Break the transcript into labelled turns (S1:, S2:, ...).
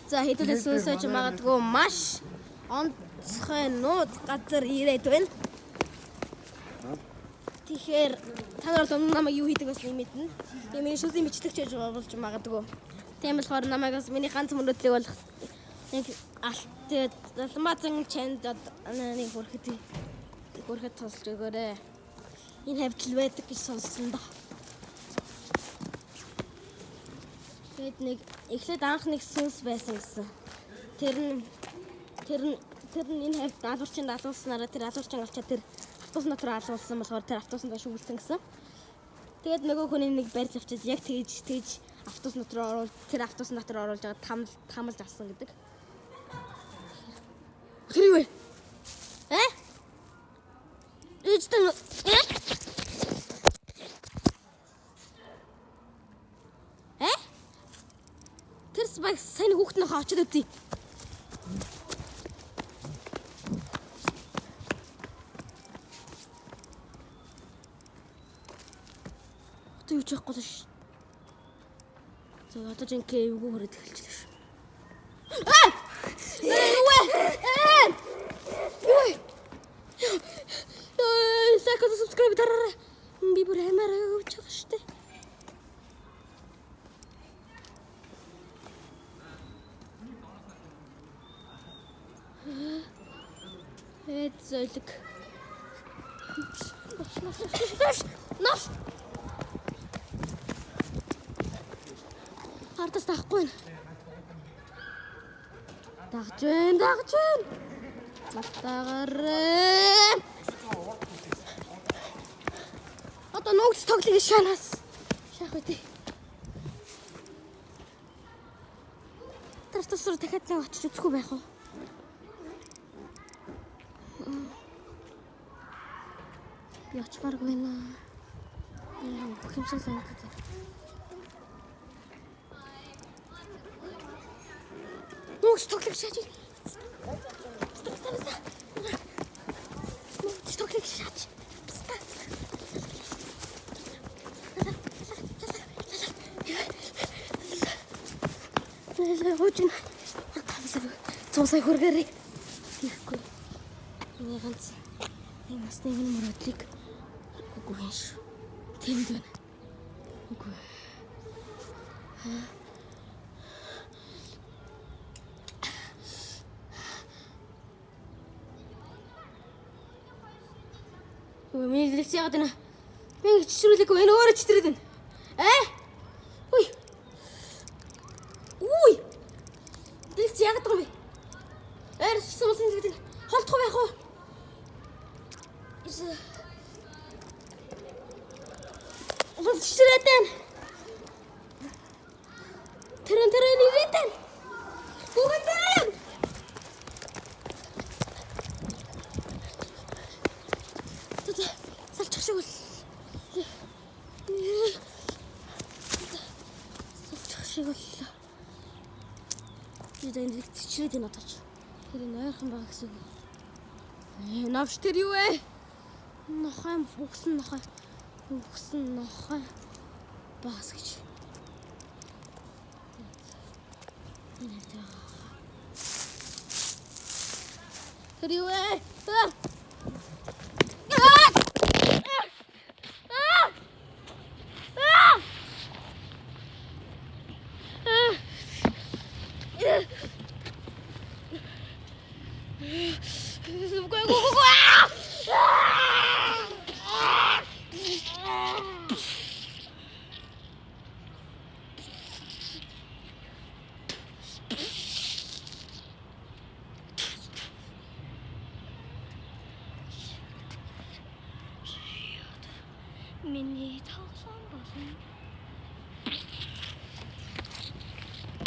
S1: За хэдүүлээ сүүсэж магадгүй маш онцгой нууц газар ирээд байна. Тэгэхээр та нар намайг юу хийдэг бас мэднэ. Тэгээ миний шүлзийн бичлэгч гэж болж магадгүй. Тийм болохоор намайг бас миний ганц мөрөдлийг болох нэг алт Далмазан чанд нэг хүрэхэд тусалж өгөөрэй. Энэ хавтал байдаг гэж сонссон да. Тэгэд нэг эхлээд анх нэг сүнс байсан гэсэн. Тэр нь энэ хавьд алуурчин алуулснараа тэр алуурчин алчаад тэр автобус дотор алуулсан болохоор тэр автобусанд шүглсэн гэсэн. Тэгээд нөгөө хүний нэг барьж авчиж яг тэгж автобус дотор оруулж тэр автобус дотор оруулж байгаа тамалж авсан гэдэг. Тэр юу вэ? Ичтэн Тэр спайк сайн хүүхднээ хаачаад үзье. Одоо юу ч яахгүй л ш. За одоо жинхэнэ эвгүй хөрөд эхэлчихлээ ш. Юу вэ? Сакад subscribe дараарай. Би бүр хэмээрээ өгч байгаа шүү дээ. Зөлг. Наш. Хартас тахгүй. Дагж байна. Матагараа. Одоо нуугч тоглоё шанаас. Шаах үгүй. Тасруу дахиад нэг очиж үзэхгүй байх уу? Би очмааргүй байна. Бүх юм санагдаад. Нуугч тоглоё шааж. Нуугч тоглоё шааж. Очень цусай хургэрэй. Тийхгүй. Миний ганц энэ насны мөрөдлийг үгүй юм шүү. Тэнд байна. Үгүй. Миний лекц яагаад байна? Би чичрүүлээгүй энэ өөрөө читрээд байна. Үй. Лекц яагаад байгаа юм бэ? Суулсан гэдэг холдох байх уу? Чичрээд байна. Тэрэн ирээд байна. Бүгд байна. Салчих шиг бол. Салчих шиг бол. Энэ чичрээд энэ отооч. Тэр энэ ойрхон байгаа гэсэн үг. Навш тэр юу вэ? Нохой бүгсэн нохой. Бас гэж. Тэр юу вэ? Миний тоглоом болно.